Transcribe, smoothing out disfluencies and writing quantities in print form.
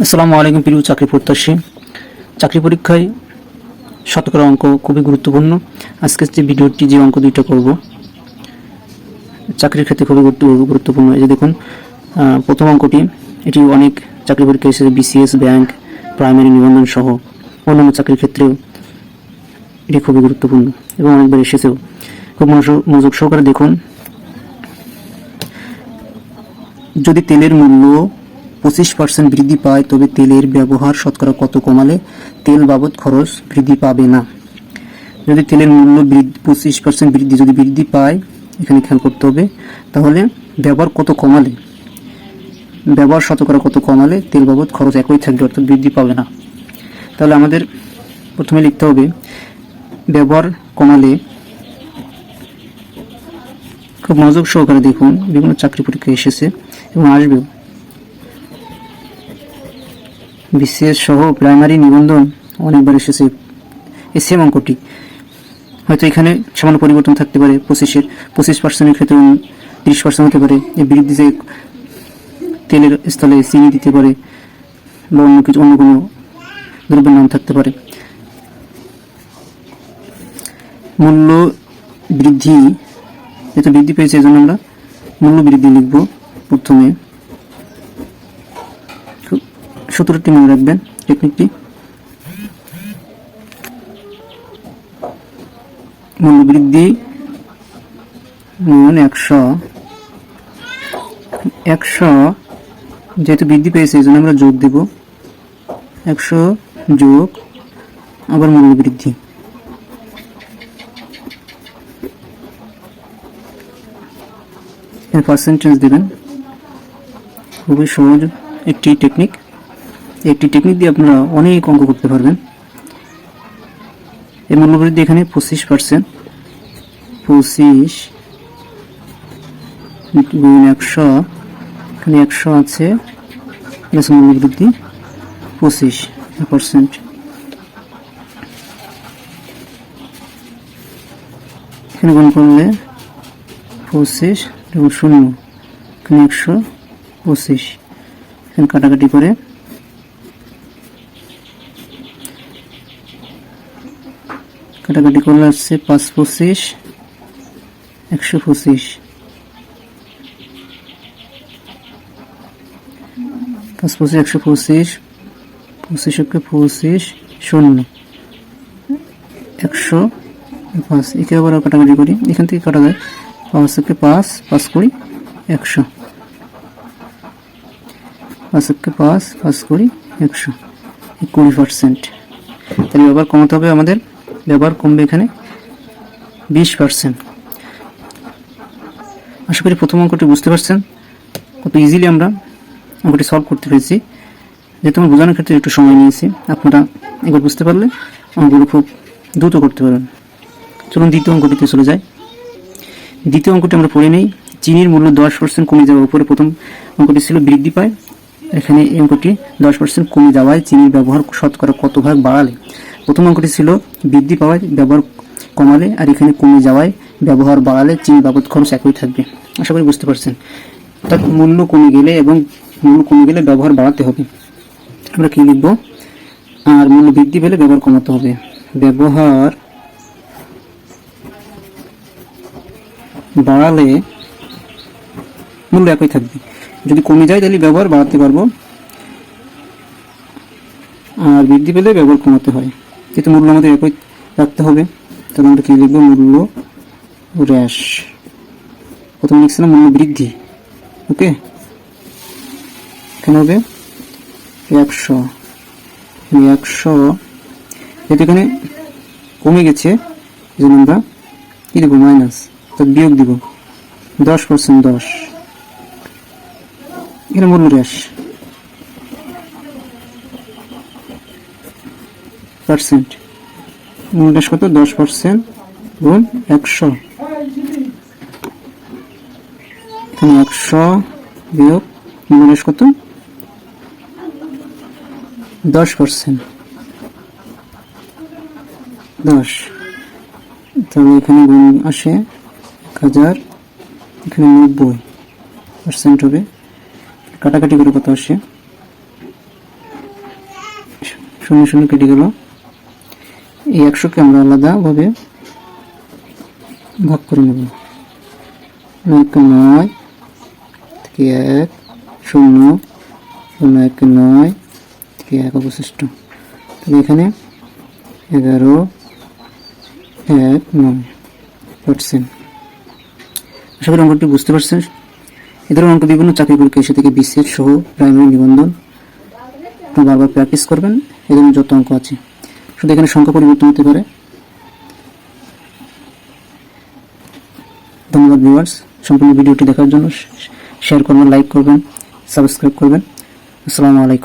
আসসালামু আলাইকুম প্রিয় চাকরি প্রত্যাশী। চাকরি পরীক্ষায় শতকরা অঙ্ক খুবই গুরুত্বপূর্ণ। আজকে যে অঙ্ক দুইটা করব চাকরির ক্ষেত্রে খুবই গুরুত্বপূর্ণ। এই যে দেখুন, প্রথম অঙ্কটি, এটি অনেক চাকরি পরীক্ষা এসেছে, বিসিএস, ব্যাংক, প্রাইমারি নিবন্ধন সহ অন্যান্য চাকরির ক্ষেত্রেও এটি খুবই গুরুত্বপূর্ণ এবং অনেকবার এসেছেও। খুব মনোযোগ সহকারে দেখুন। যদি তেলের মূল্য 25% বৃদ্ধি পায় তবে তেলের ব্যবহার শতকরা কত কমালে তেল বাবদ খরচ বৃদ্ধি পাবে না। যদি তেলের মূল্য 25% বৃদ্ধি পায়, এখানে খেয়াল করতে হবে, তাহলে ব্যবহার কত কমালে, ব্যবহার শতকরা কত কমালে তেল বাবদ খরচ একই থাকবে, অর্থাৎ বৃদ্ধি পাবে না। তাহলে আমাদের প্রথমে লিখতে হবে ব্যবহার কমালে। খুব মনোযোগ সহকারে দেখুন, বিভিন্ন চাকরি পরীক্ষা এসেছে এবং আসবেও। বিসিএস সহ প্রাইমারি নিবন্ধন অনেকবার এসেছে এই সেম অঙ্কটি। হয়তো এখানে সামান্য পরিবর্তন থাকতে পারে, 25% ক্ষেত্রে 30% হতে পারে। এই বৃদ্ধিতে তেলের স্থলে চিনি দিতে পারে বা অন্য কোনো দ্রব্যের নাম থাকতে পারে। মূল্য বৃদ্ধি, যেহেতু বৃদ্ধি পেয়েছে এই জন্য আমরা মূল্য বৃদ্ধি লিখব। প্রথমে 17টি মনে রাখবেন টেকনিকটি। মূল্য বৃদ্ধি মান 100 যেহেতু বৃদ্ধি পেয়েছে এই জন্য আমরা যোগ দেব, 100 যোগ আবার মূল্য বৃদ্ধি। পার্সেন্টেজ দেবেন। খুবই সহজ একটি টেকনিক দিয়ে আপনারা অনেক অঙ্ক করতে পারবেন। এই মূল্যবৃদ্ধি এখানে 25%, 25 গুণ 100, এখানে 100 আছে, মূল্যবৃদ্ধি 25%। এখানে গুণ করলে 25 এবং 0, এখানে 125, এখানে কাটাকাটি করে আসছে 5 25 125, 5 25 125, 25 25 0 105। একে আবার কাটাকাটি করি, এখান থেকে কাটা যায় 5 থেকে 5 5 করি 100, 5 থেকে 5 5 করি 100, 20%। তাহলে ব্যবহার কমাতে হবে আমাদের, ব্যবহার কমবে এখানে 20%। আশা করি প্রথম অঙ্কটি বুঝতে পারছেন, কত ইজিলি আমরা অঙ্কটি সলভ করতে পেরেছি। যেহেতু আমার বোঝানোর ক্ষেত্রে একটু সময় নিয়েছি, আপনারা একবার বুঝতে পারলে অঙ্কগুলো খুব দ্রুত করতে পারবেন। চলুন দ্বিতীয় অঙ্কটিতে চলে যাই। দ্বিতীয় অঙ্কটি আমরা পড়ে নেই। চিনির মূল্য 10% কমে যাওয়ার উপরে প্রথম অঙ্কটি ছিল বৃদ্ধি পায়, এখানে এই অঙ্কটি 10% কমে যাওয়ায় চিনির ব্যবহার শতকরা কত ভাগ বাড়ালে। প্রথম অঙ্কটি ছিল বৃদ্ধি পাওয়ায় ব্যবহার কমালে, আর এখানে কমে যাওয়ায় ব্যবহার বাড়ালে চিনি বাবদ খরচ একই থাকবে। আশা করি বুঝতে পারছেন। অর্থাৎ মূল্য কমে গেলে ব্যবহার বাড়াতে হবে। আমরা কি লিখব? আর মূল্য বৃদ্ধি পেলে ব্যবহার কমাতে হবে। ব্যবহার বাড়ালে মূল্য একই থাকবে। যদি কমে যায় তাহলে ব্যবহার বাড়াতে পারবো, আর বৃদ্ধি পেলে ব্যবহার কমাতে হয়। যেহেতু মূল্য আমাদের একই রাখতে হবে, তাহলে আমরা কি লিখবো? মূল্য হ্রাস। প্রথমে লিখছিলাম মূল্য বৃদ্ধি, ওকে, এখানে হবে 100, যেহেতু এখানে কমে গেছে এই জন্য আমরা কি দেবো? মাইনাস, বিয়োগ দিব 10%, 10, এখানে মূল্য হ্রাস পার্সেন্ট। মূল্য হ্রাস কত? 10% গুণ 100, এখানে 100 বিয়োগ মূল্য হ্রাস কত? 10%, 10। তাহলে এখানে গুণ আসে 1000, এখানে 90% হবে। কাটাকাটি করে কত আসে? শূন্য শূন্য কেটে গেল। এই 100কে আমরা আলাদাভাবে ভাগ করে নেব। 9 থেকে 1 0 0 1 9 থেকে 1 অবশিষ্ট। তাহলে এখানে 11.19%। আশা করি অঙ্কটি বুঝতে পারছেন। এ ধরনের অঙ্ক বিভিন্ন চাকরি পরীক্ষা এসে থেকে বিসিএস সহ প্রাইমারি নিবন্ধন বারবার প্র্যাকটিস করবেন। এই ধরনের যত অঙ্ক আছে, শুধু এখানে সংখ্যা পরিবর্তন হতে পারে। ধন্যবাদ ভিউয়ার্স, সম্পূর্ণ ভিডিওটি দেখার জন্য। শেয়ার করবেন, লাইক করবেন, সাবস্ক্রাইব করবেন। আসসালামু আলাইকুম।